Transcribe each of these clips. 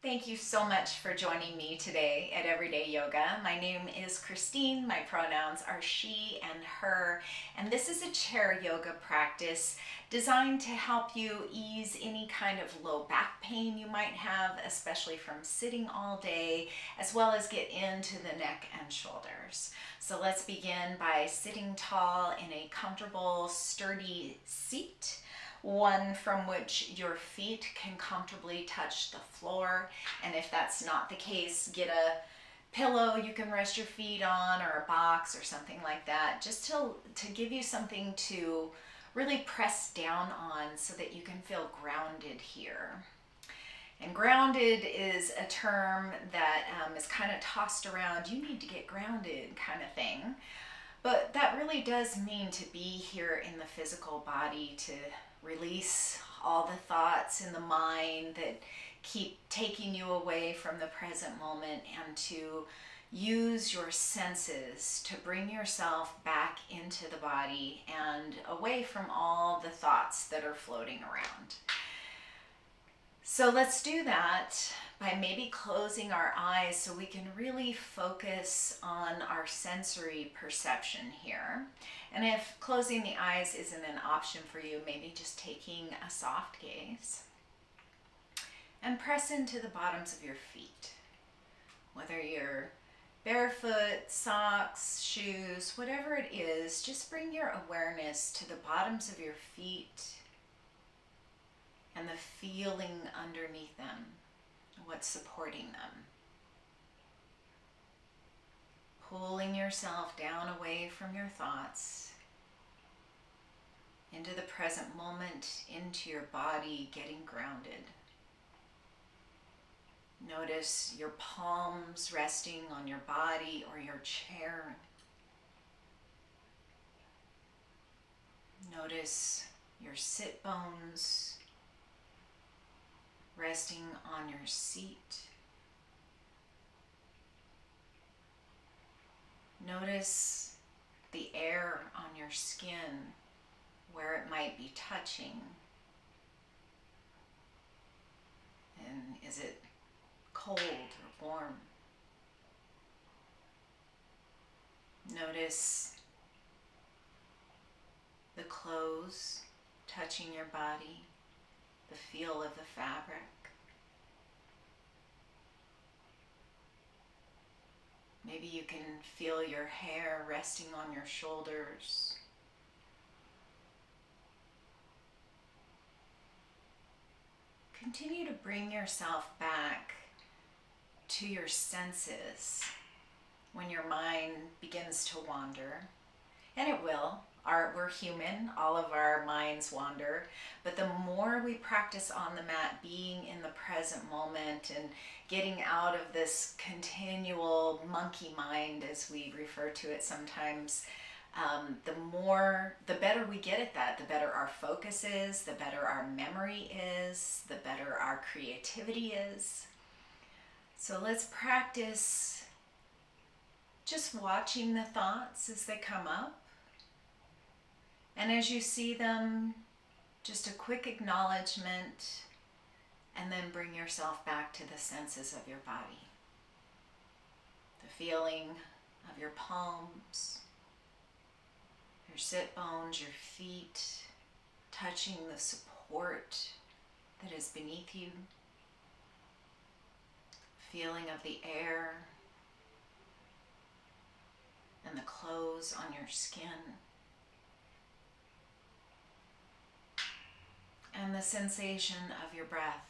Thank you so much for joining me today at Everyday Yoga. My name is Christine. My pronouns are she and her, and this is a chair yoga practice designed to help you ease any kind of low back pain you might have, especially from sitting all day, as well as get into the neck and shoulders. So let's begin by sitting tall in a comfortable, sturdy seat, one from which your feet can comfortably touch the floor. And if that's not the case, get a pillow you can rest your feet on, or a box or something like that, just to give you something to really press down on so that you can feel grounded here. And grounded is a term that is kind of tossed around. You need to get grounded kind of thing. But that really does mean to be here in the physical body, to release all the thoughts in the mind that keep taking you away from the present moment, and to use your senses to bring yourself back into the body and away from all the thoughts that are floating around. So let's do that by maybe closing our eyes so we can really focus on our sensory perception here. And if closing the eyes isn't an option for you, maybe just taking a soft gaze. And press into the bottoms of your feet. Whether you're barefoot, socks, shoes, whatever it is, just bring your awareness to the bottoms of your feet and the feeling underneath them, what's supporting them. Pulling yourself down away from your thoughts, into the present moment, into your body, getting grounded. Notice your palms resting on your body or your chair. Notice your sit bones resting on your seat. Notice the air on your skin, where it might be touching. And is it cold or warm? Notice the clothes touching your body, the feel of the fabric. Maybe you can feel your hair resting on your shoulders. Continue to bring yourself back to your senses when your mind begins to wander. And it will. We're human, all of our minds wander, but the more we practice on the mat being in the present moment and getting out of this continual monkey mind, as we refer to it sometimes, the better we get at that, the better our focus is, the better our memory is, the better our creativity is. So let's practice just watching the thoughts as they come up. And as you see them, just a quick acknowledgement, and then bring yourself back to the senses of your body. The feeling of your palms, your sit bones, your feet, touching the support that is beneath you. Feeling of the air and the clothes on your skin. And the sensation of your breath.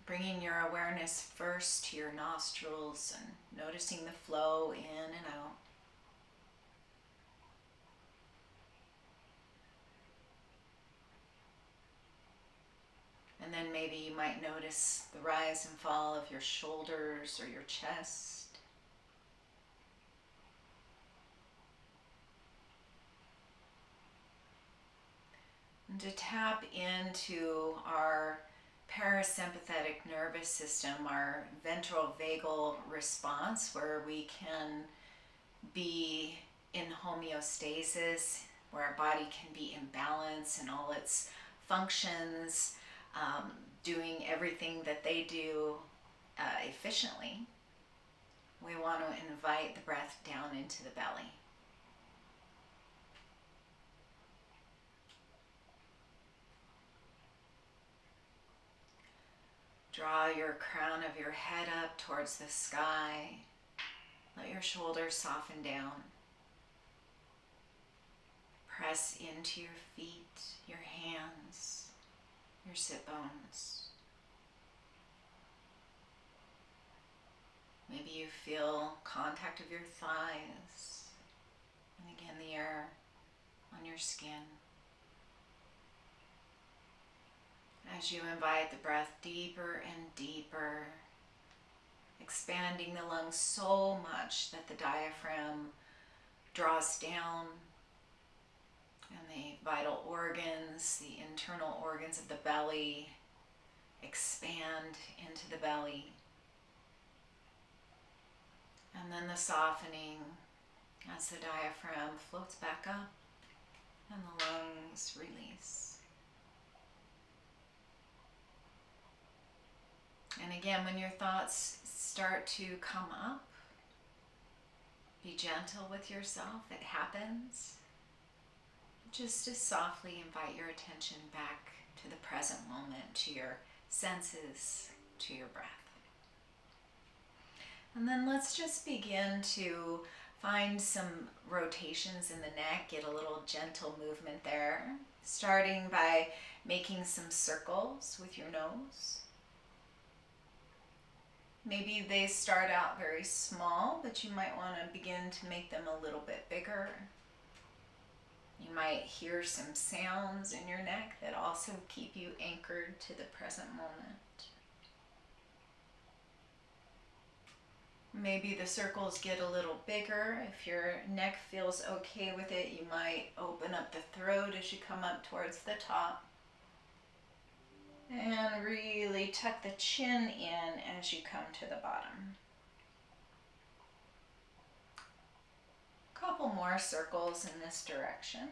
Bringing your awareness first to your nostrils and noticing the flow in and out. And then maybe you might notice the rise and fall of your shoulders or your chest. And to tap into our parasympathetic nervous system, our ventral vagal response, where we can be in homeostasis, where our body can be in balance and all its functions, doing everything that they do efficiently, we want to invite the breath down into the belly. Draw your crown of your head up towards the sky. Let your shoulders soften down. Press into your feet, your hands, your sit bones. Maybe you feel contact of your thighs, and again the air on your skin. As you invite the breath deeper and deeper, expanding the lungs so much that the diaphragm draws down and the vital organs, the internal organs of the belly expand into the belly. And then the softening as the diaphragm floats back up and the lungs release. And again, when your thoughts start to come up, be gentle with yourself. It happens. Just as softly invite your attention back to the present moment, to your senses, to your breath. And then let's just begin to find some rotations in the neck, get a little gentle movement there, starting by making some circles with your nose. Maybe they start out very small, but you might want to begin to make them a little bit bigger. You might hear some sounds in your neck that also keep you anchored to the present moment. Maybe the circles get a little bigger. If your neck feels okay with it, you might open up the throat as you come up towards the top. And really tuck the chin in as you come to the bottom. A couple more circles in this direction.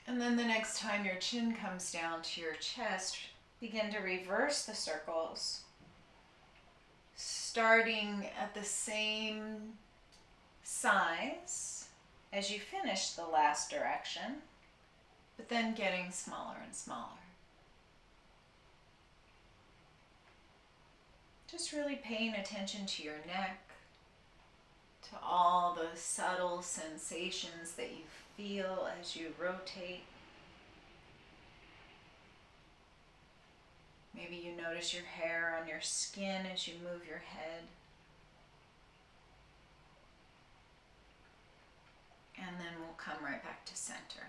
And then the next time your chin comes down to your chest, begin to reverse the circles, starting at the same size as you finish the last direction, but then getting smaller and smaller. Just really paying attention to your neck, to all the subtle sensations that you feel as you rotate. Maybe you notice your hair on your skin as you move your head. And then we'll come right back to center.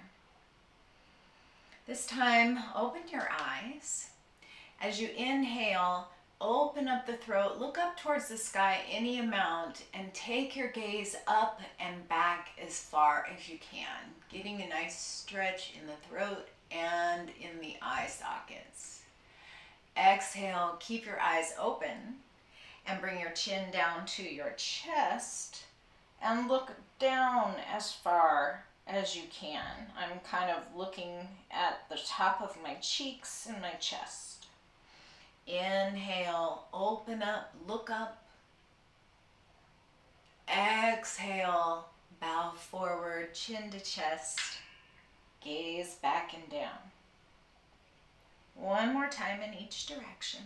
This time, open your eyes. As you inhale, open up the throat, look up towards the sky any amount, and take your gaze up and back as far as you can, getting a nice stretch in the throat and in the eye sockets. Exhale, keep your eyes open, and bring your chin down to your chest, and look down as far as you can. I'm kind of looking at the top of my cheeks and my chest. Inhale, open up, look up. Exhale, bow forward, chin to chest, gaze back and down. One more time in each direction.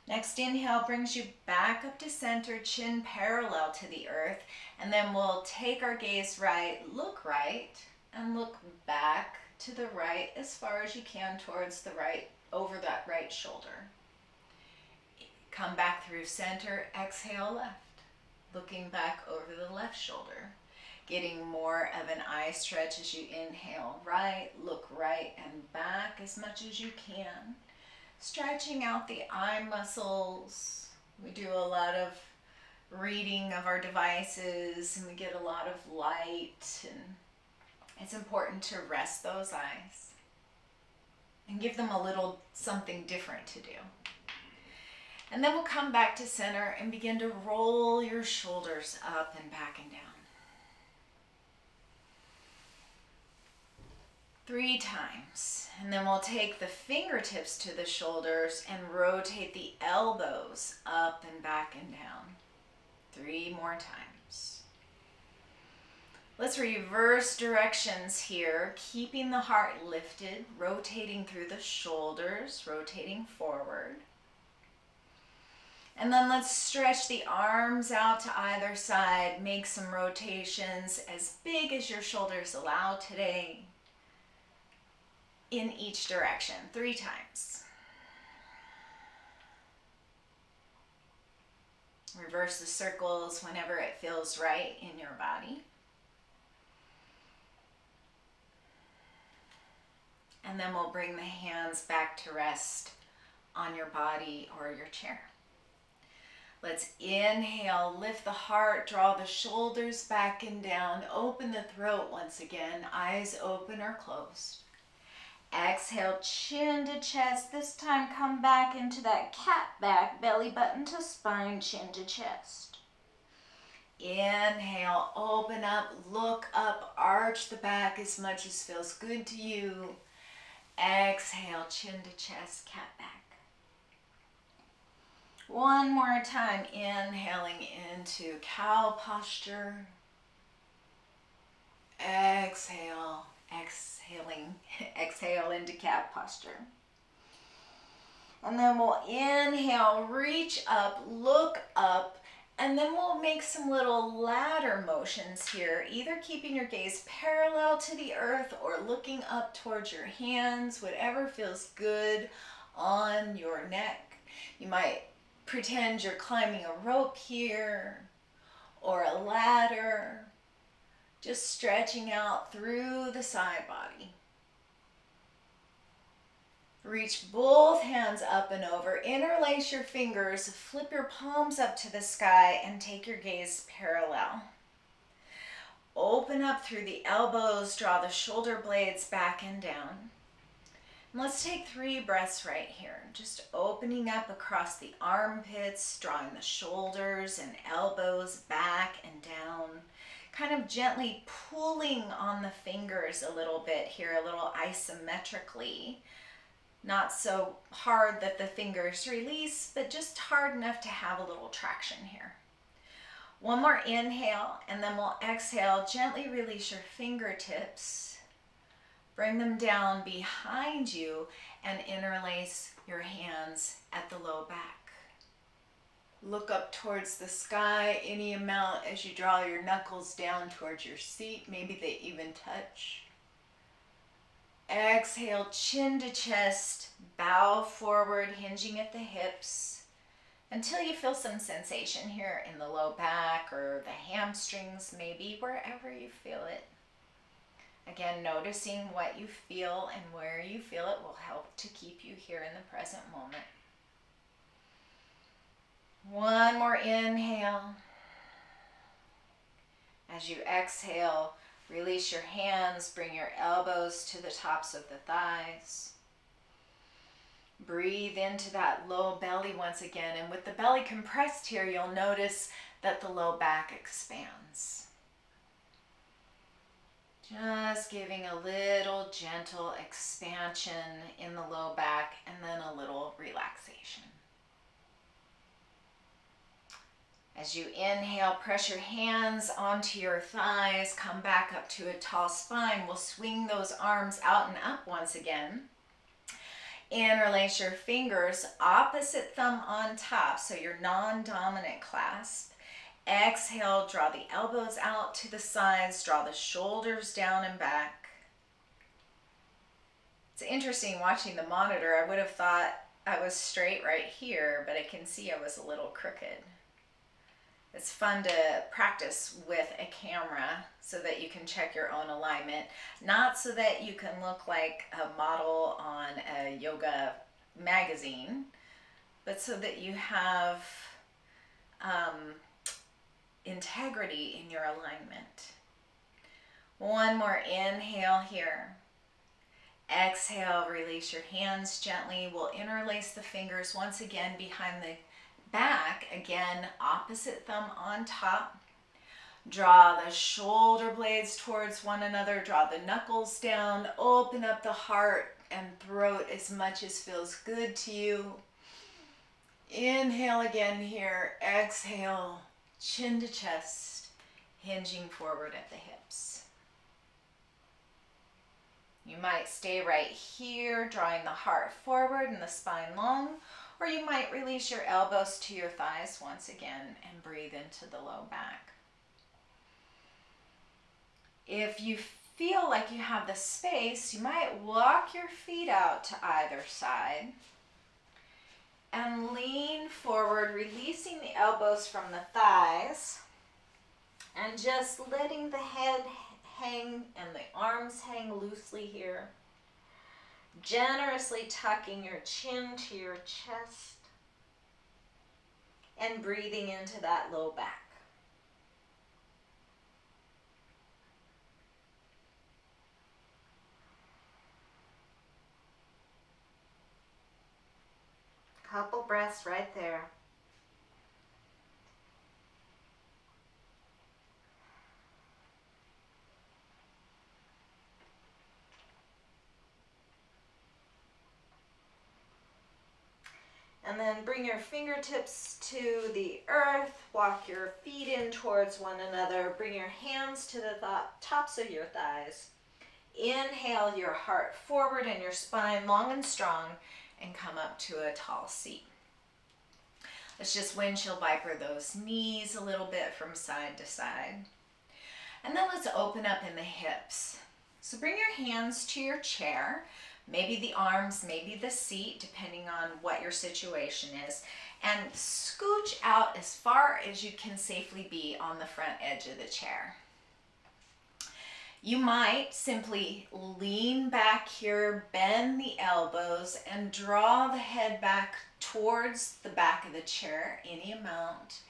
Next inhale brings you back up to center, chin parallel to the earth, and then we'll take our gaze right, and look back to the right as far as you can towards the right, over that right shoulder. Come back through center, exhale left, looking back over the left shoulder, getting more of an eye stretch as you inhale right, look right and back as much as you can. Stretching out the eye muscles. We do a lot of reading of our devices and we get a lot of light, and it's important to rest those eyes and give them a little something different to do. And then we'll come back to center and begin to roll your shoulders up and back and down. 3 times. And then we'll take the fingertips to the shoulders and rotate the elbows up and back and down. 3 more times. Let's reverse directions here, keeping the heart lifted, rotating through the shoulders, rotating forward. And then let's stretch the arms out to either side, make some rotations as big as your shoulders allow today in each direction, 3 times. Reverse the circles whenever it feels right in your body. And then we'll bring the hands back to rest on your body or your chair. Let's inhale, lift the heart, draw the shoulders back and down, open the throat once again, eyes open or closed. Exhale, chin to chest. This time come back into that cat back, belly button to spine, chin to chest. Inhale, open up, look up, arch the back as much as feels good to you. Exhale, chin to chest, cat back. One more time, inhaling into cow posture. Exhale, exhale into cat posture. And then we'll inhale, reach up, look up, and then we'll make some little ladder motions here, either keeping your gaze parallel to the earth or looking up towards your hands, whatever feels good on your neck. You might pretend you're climbing a rope here or a ladder, just stretching out through the side body. Reach both hands up and over, interlace your fingers, flip your palms up to the sky and take your gaze parallel. Open up through the elbows, draw the shoulder blades back and down. And let's take 3 breaths right here, just opening up across the armpits, drawing the shoulders and elbows back and down, kind of gently pulling on the fingers a little bit here, a little isometrically. Not so hard that the fingers release, but just hard enough to have a little traction here. One more inhale, and then we'll exhale, gently release your fingertips. Bring them down behind you and interlace your hands at the low back. Look up towards the sky any amount as you draw your knuckles down towards your seat. Maybe they even touch. Exhale, chin to chest, bow forward, hinging at the hips until you feel some sensation here in the low back or the hamstrings, maybe wherever you feel it. Again, noticing what you feel and where you feel it will help to keep you here in the present moment. One more inhale. As you exhale, release your hands, bring your elbows to the tops of the thighs. Breathe into that low belly once again, and with the belly compressed here, you'll notice that the low back expands. Just giving a little gentle expansion in the low back and then a little relaxation. As you inhale, press your hands onto your thighs, come back up to a tall spine. We'll swing those arms out and up once again. Interlace your fingers, opposite thumb on top, so your non-dominant clasp. Exhale, draw the elbows out to the sides, draw the shoulders down and back. It's interesting watching the monitor. I would have thought I was straight right here, but I can see I was a little crooked. It's fun to practice with a camera so that you can check your own alignment, not so that you can look like a model on a yoga magazine, but so that you have integrity in your alignment. One more inhale here. Exhale, release your hands gently. We'll interlace the fingers once again behind the back. Again, opposite thumb on top. Draw the shoulder blades towards one another. Draw the knuckles down. Open up the heart and throat as much as feels good to you. Inhale again here. Exhale, chin to chest, hinging forward at the hips. You might stay right here, drawing the heart forward and the spine long, or you might release your elbows to your thighs once again and breathe into the low back. If you feel like you have the space, you might walk your feet out to either side and lean forward, releasing the elbows from the thighs and just letting the head hang and the arms hang loosely here. Generously tucking your chin to your chest and breathing into that low back. Couple breaths right there. And then bring your fingertips to the earth, walk your feet in towards one another, bring your hands to the tops of your thighs. Inhale your heart forward and your spine long and strong, and come up to a tall seat. Let's just windshield wiper those knees a little bit from side to side. And then let's open up in the hips. So bring your hands to your chair, maybe the arms, maybe the seat, depending on what your situation is, and scooch out as far as you can safely be on the front edge of the chair. You might simply lean back here, bend the elbows, and draw the head back towards the back of the chair, any amount,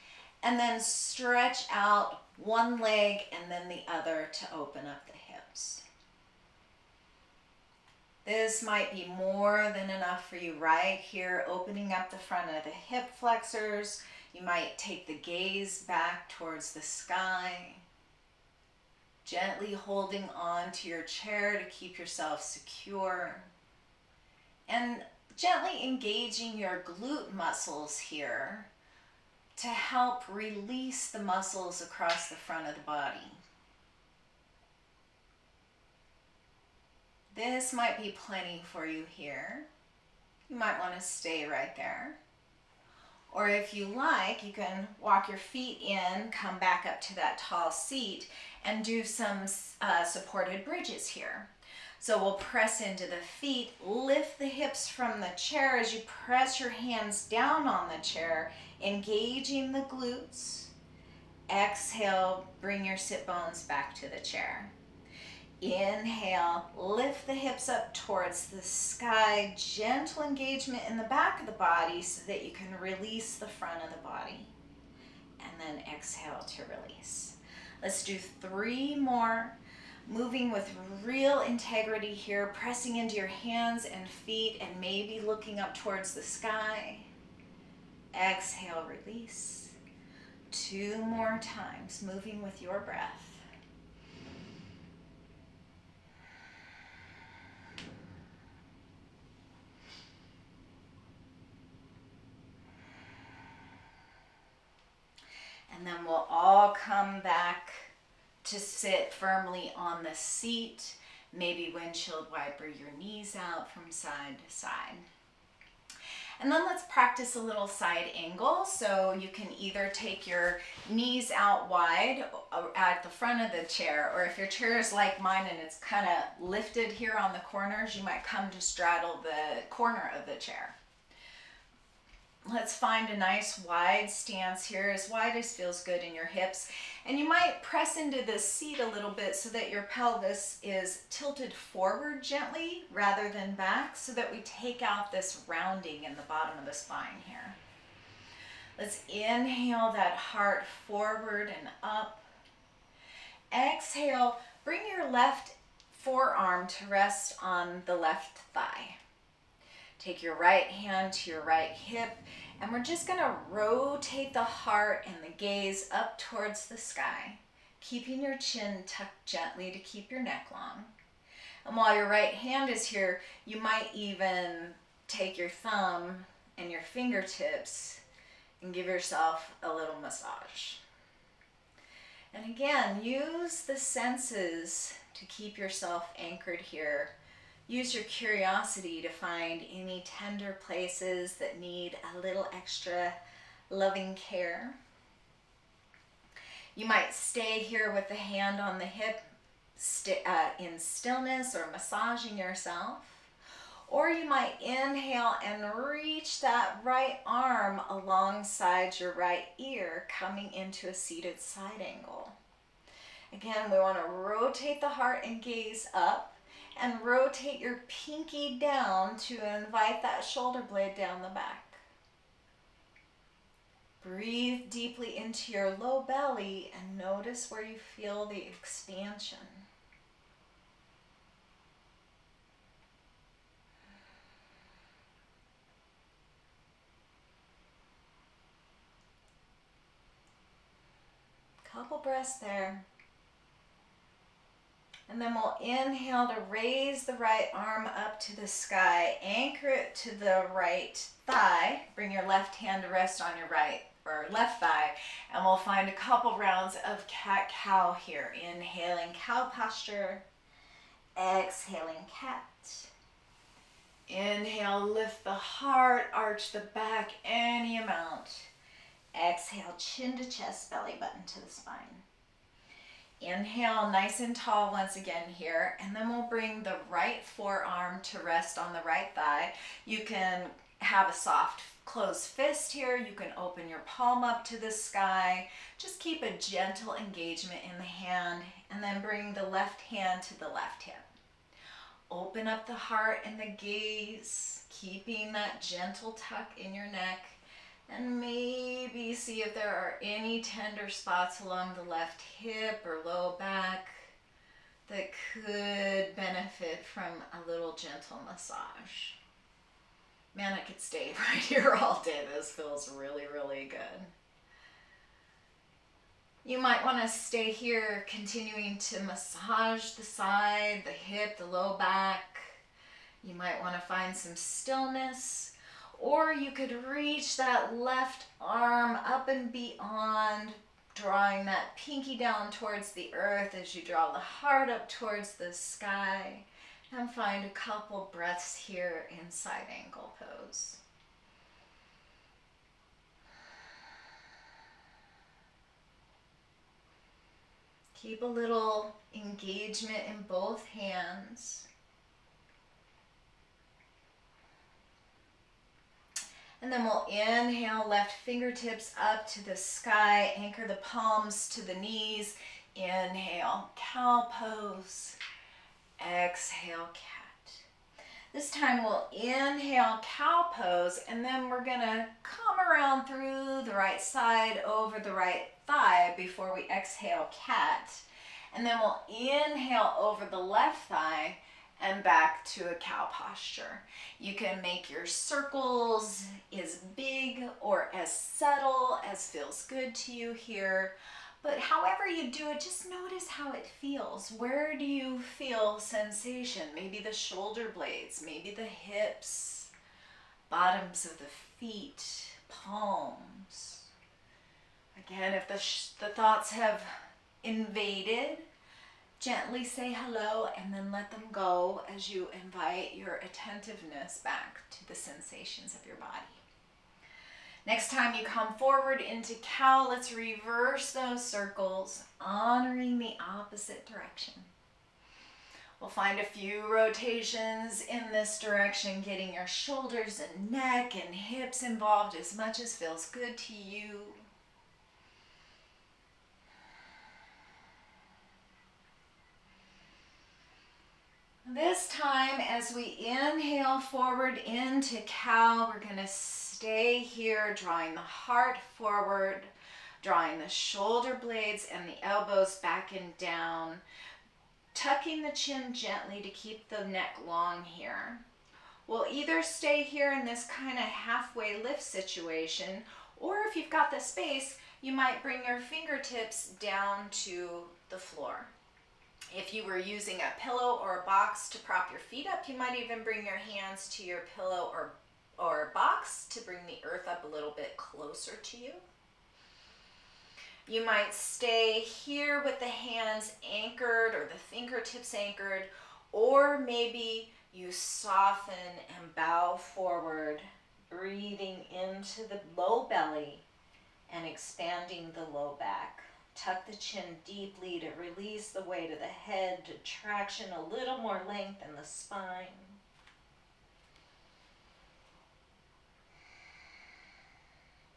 and then stretch out one leg and then the other to open up the hips. This might be more than enough for you right here, opening up the front of the hip flexors. You might take the gaze back towards the sky, gently holding on to your chair to keep yourself secure, and gently engaging your glute muscles here to help release the muscles across the front of the body. This might be plenty for you here. You might want to stay right there. Or if you like, you can walk your feet in, come back up to that tall seat, and do some supported bridges here. So we'll press into the feet, lift the hips from the chair as you press your hands down on the chair, engaging the glutes. Exhale, bring your sit bones back to the chair. Inhale, lift the hips up towards the sky, gentle engagement in the back of the body so that you can release the front of the body. And then exhale to release. Let's do 3 more, moving with real integrity here, pressing into your hands and feet and maybe looking up towards the sky. Exhale, release. 2 more times, moving with your breath. And then we'll all come back to sit firmly on the seat. Maybe windshield wiper your knees out from side to side. And then let's practice a little side angle. So you can either take your knees out wide at the front of the chair, or if your chair is like mine and it's kind of lifted here on the corners, you might come to straddle the corner of the chair. Let's find a nice wide stance here, as wide as feels good in your hips. And you might press into the seat a little bit so that your pelvis is tilted forward gently rather than back, so that we take out this rounding in the bottom of the spine here. Let's inhale that heart forward and up. Exhale, bring your left forearm to rest on the left thigh. Take your right hand to your right hip And we're just going to rotate the heart and the gaze up towards the sky, keeping your chin tucked gently to keep your neck long. And while your right hand is here, you might even take your thumb and your fingertips and give yourself a little massage. And again, use the senses to keep yourself anchored here. Use your curiosity to find any tender places that need a little extra loving care. You might stay here with the hand on the hip in stillness or massaging yourself. Or you might inhale and reach that right arm alongside your right ear, coming into a seated side angle. Again, we want to rotate the heart and gaze up, and rotate your pinky down to invite that shoulder blade down the back. Breathe deeply into your low belly and notice where you feel the expansion. Couple breaths there. And then we'll inhale to raise the right arm up to the sky. Anchor it to the right thigh. Bring your left hand to rest on your right or left thigh. And we'll find a couple rounds of cat-cow here. Inhaling cow posture. Exhaling cat. Inhale, lift the heart, arch the back any amount. Exhale, chin to chest, belly button to the spine. Inhale, nice and tall once again here, and then we'll bring the right forearm to rest on the right thigh. You can have a soft closed fist here. You can open your palm up to the sky. Just keep a gentle engagement in the hand, and then bring the left hand to the left hip. Open up the heart and the gaze, keeping that gentle tuck in your neck. And maybe see if there are any tender spots along the left hip or low back that could benefit from a little gentle massage. Man, I could stay right here all day. This feels really, really good. You might want to stay here, continuing to massage the side, the hip, the low back. You might want to find some stillness. Or you could reach that left arm up and beyond, drawing that pinky down towards the earth as you draw the heart up towards the sky. And find a couple breaths here in side angle pose. Keep a little engagement in both hands. And then we'll inhale, left fingertips up to the sky, anchor the palms to the knees. Inhale, cow pose. Exhale, cat. This time we'll inhale, cow pose, and then we're gonna come around through the right side over the right thigh before we exhale, cat. And then we'll inhale over the left thigh and back to a cow posture. You can make your circles as big or as subtle as feels good to you here. But however you do it, just notice how it feels. Where do you feel sensation? Maybe the shoulder blades, maybe the hips, bottoms of the feet, palms. Again, if the thoughts have invaded, gently say hello and then let them go as you invite your attentiveness back to the sensations of your body. Next time you come forward into cow, let's reverse those circles, honoring the opposite direction. We'll find a few rotations in this direction, getting your shoulders and neck and hips involved as much as feels good to you. This time, as we inhale forward into cow, we're going to stay here, drawing the heart forward, drawing the shoulder blades and the elbows back and down, tucking the chin gently to keep the neck long here. We'll either stay here in this kind of halfway lift situation, or if you've got the space, you might bring your fingertips down to the floor. If you were using a pillow or a box to prop your feet up, you might even bring your hands to your pillow or box to bring the earth up a little bit closer to you. You might stay here with the hands anchored or the fingertips anchored, or maybe you soften and bow forward, breathing into the low belly and expanding the low back. Tuck the chin deeply to release the weight of the head, to traction a little more length in the spine.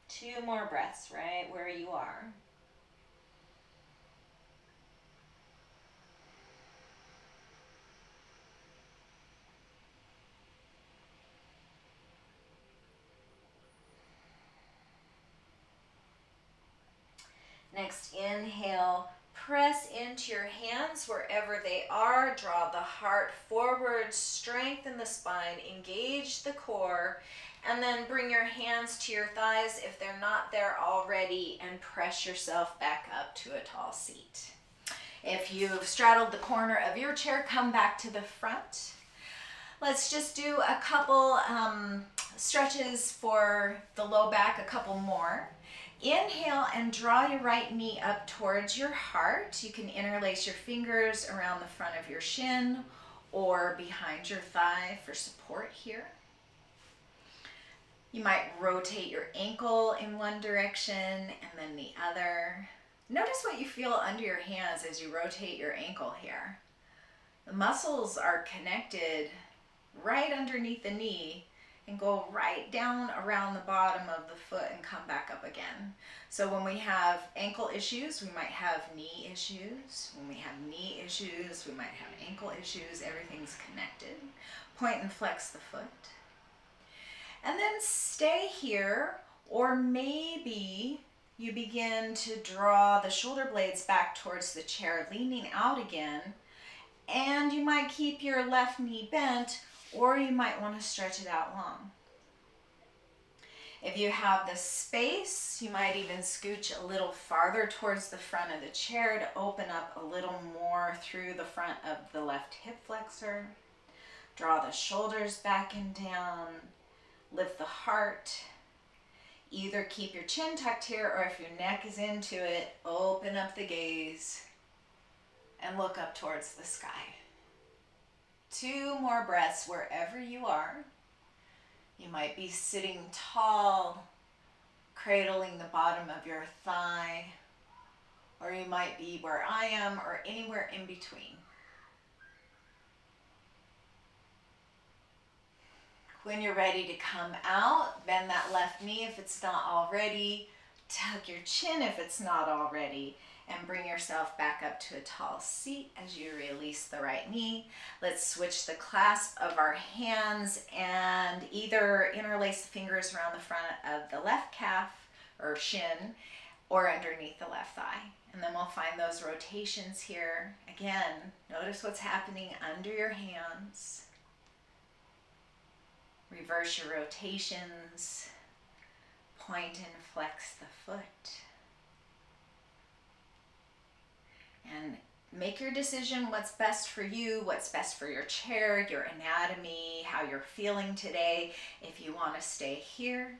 Two more breaths right where you are. Next, inhale, press into your hands wherever they are. Draw the heart forward, strengthen the spine, engage the core, and then bring your hands to your thighs if they're not there already, and press yourself back up to a tall seat. If you've straddled the corner of your chair, come back to the front. Let's just do a couple stretches for the low back, a couple more. Inhale and draw your right knee up towards your heart. You can interlace your fingers around the front of your shin or behind your thigh for support here. You might rotate your ankle in one direction and then the other. Notice what you feel under your hands as you rotate your ankle here. The muscles are connected right underneath the knee and go right down around the bottom of the foot and come back up again. So when we have ankle issues, we might have knee issues. When we have knee issues, we might have ankle issues. Everything's connected. Point and flex the foot. And then stay here, or maybe you begin to draw the shoulder blades back towards the chair, leaning out again, and you might keep your left knee bent, or you might want to stretch it out long. If you have the space, you might even scooch a little farther towards the front of the chair to open up a little more through the front of the left hip flexor. Draw the shoulders back and down, lift the heart. Either keep your chin tucked here, or if your neck is into it, open up the gaze and look up towards the sky. Two more breaths wherever you are. You might be sitting tall, cradling the bottom of your thigh, or you might be where I am or anywhere in between. When you're ready to come out, bend that left knee if it's not already, tuck your chin if it's not already, and bring yourself back up to a tall seat as you release the right knee. Let's switch the clasp of our hands and either interlace the fingers around the front of the left calf or shin or underneath the left thigh. And then we'll find those rotations here. Again, notice what's happening under your hands. Reverse your rotations. Point and flex the foot. And make your decision what's best for you, what's best for your chair, your anatomy, how you're feeling today. If you want to stay here,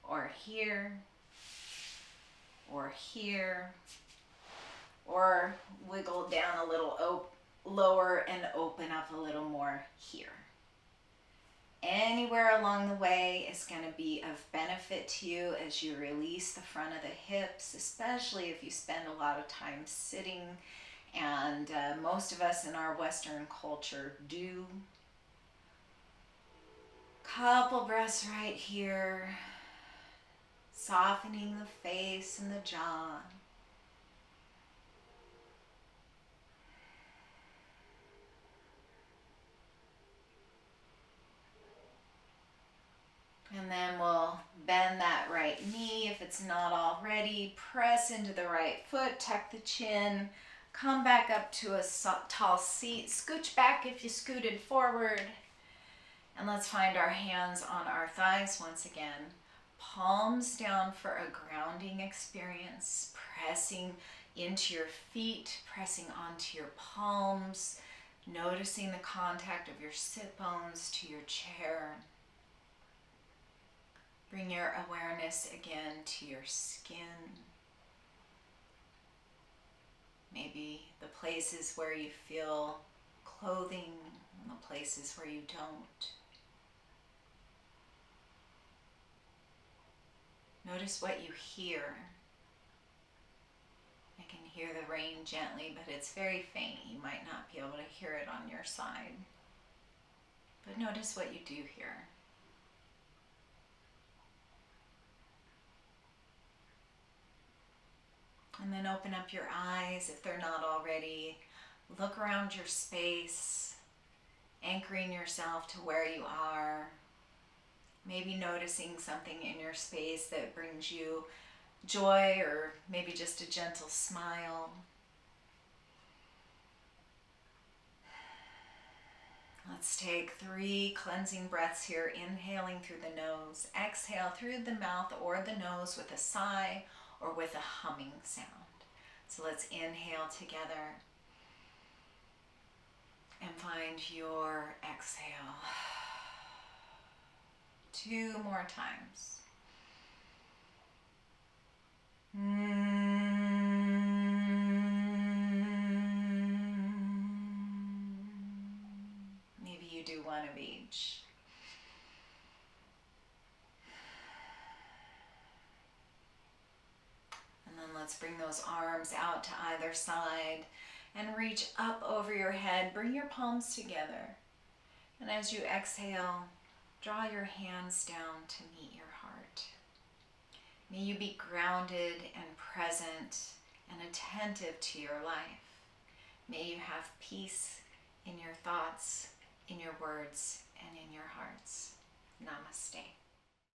or here, or here, or wiggle down a little lower and open up a little more here. Anywhere along the way is going to be of benefit to you as you release the front of the hips, especially if you spend a lot of time sitting, and most of us in our Western culture do. Couple breaths right here, softening the face and the jaw. And then we'll bend that right knee if it's not already. Press into the right foot, tuck the chin, Come back up to a tall seat. Scooch back if you scooted forward. And let's find our hands on our thighs once again. Palms down for a grounding experience. Pressing into your feet, pressing onto your palms. Noticing the contact of your sit bones to your chair. Bring your awareness again to your skin. Maybe the places where you feel clothing and the places where you don't. Notice what you hear. I can hear the rain gently, but it's very faint. You might not be able to hear it on your side. But notice what you do hear. And then open up your eyes if they're not already. Look around your space, anchoring yourself to where you are. Maybe noticing something in your space that brings you joy or maybe just a gentle smile. Let's take 3 cleansing breaths here, inhaling through the nose. Exhale through the mouth or the nose with a sigh or with a humming sound. So let's inhale together and find your exhale. 2 more times. Maybe you do one of each. And then let's bring those arms out to either side and reach up over your head. Bring your palms together. And as you exhale, draw your hands down to meet your heart. May you be grounded and present and attentive to your life. May you have peace in your thoughts, in your words, and in your hearts. Namaste.